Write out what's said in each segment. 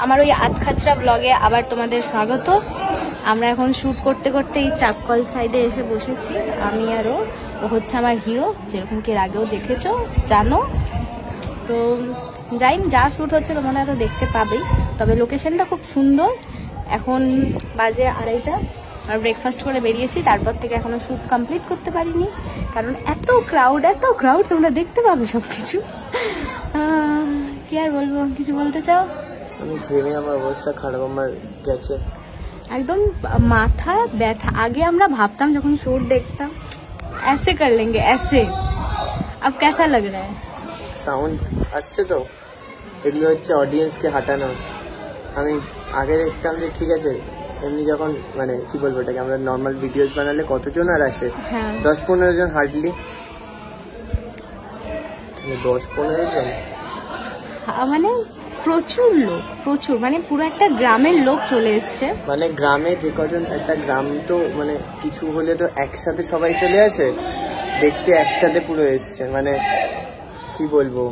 আমার ওই আধখাচরা ব্লগে আবার তোমাদের স্বাগত। আমরা এখন শ্যুট করতে করতে এই চাপকল সাইডে এসে বসেছি, আমি আর ও হচ্ছে আমার হিরো, যেরকম কি এর আগেও দেখেছো জানো। তো যাই যা শ্যুট হচ্ছে তোমরা তো দেখতে পাবেই, তবে লোকেশনটা খুব সুন্দর। এখন বাজে 2:30, আর ব্রেকফাস্ট করে বেরিয়েছি, তারপর থেকে এখনো শ্যুট কমপ্লিট করতে পারিনি, কারণ এত ক্রাউড তোমরা দেখতে পাবে সব কিছু। কি আর বলবো, কিছু বলতে চাও? আমি ঘেমে আমার অবস্থা খারাপ, আমার গেছে একদম মাথা ব্যথা। আগে আমরা ভাবতাম যখন শ্যুট দেখতাম ऐसे कर लेंगे ऐसे, अब कैसा लग रहा है? সাউন্ড আসছে তো, এগুলো হচ্ছে অডিয়েন্সকে হাঁটানো। আমি আগে দেখতাম যে ঠিক আছে, এমনি যখন মানে কি বলবো এটাকে, আমরা নর্মাল ভিডিওস বানালে কতজন আর আসে, 10-15 জন হার্ডলি, 10-15 জন মানে প্রচুর লোক, প্রচুর, মানে পুরো একটা গ্রামের লোক চলে এসছে। মানে গ্রামে যে কজন, একটা গ্রাম তো মানে কিছু হলে তো একসাথে সবাই চলে আসে দেখতে, একসাথে পুরো এসছে, মানে কি বলবো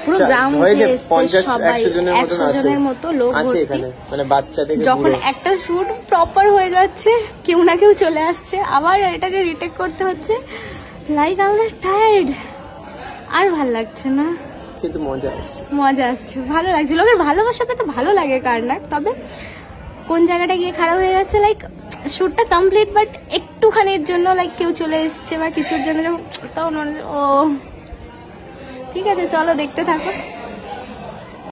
পুরো গ্রাম হয়েছে থেকে 50-100 জনের মতো লোক আছে এখানে, মানে বাচ্চা থেকে যখন একটা শুট প্রপার হয়ে যাচ্ছে কেউ না কেউ চলে আসছে, আবার এটাকে রিটেক করতে হচ্ছে, লাইক আমরা টায়ার্ড, আর ভাল লাগছে না, কিন্তু মজা আসছে, ভালো লাগছে। লোকের ভালোবাসা পেতে ভালো লাগে কার না, তবে কোন জায়গাটা গিয়ে খারাপ হয়ে যাচ্ছে, লাইক শ্যুটটা কমপ্লিট বাট একটুখানির জন্য লাইক কেউ চলে এসছে বা কিছুর জন্য, তখন ও ঠিক আছে চলো দেখতে থাকো।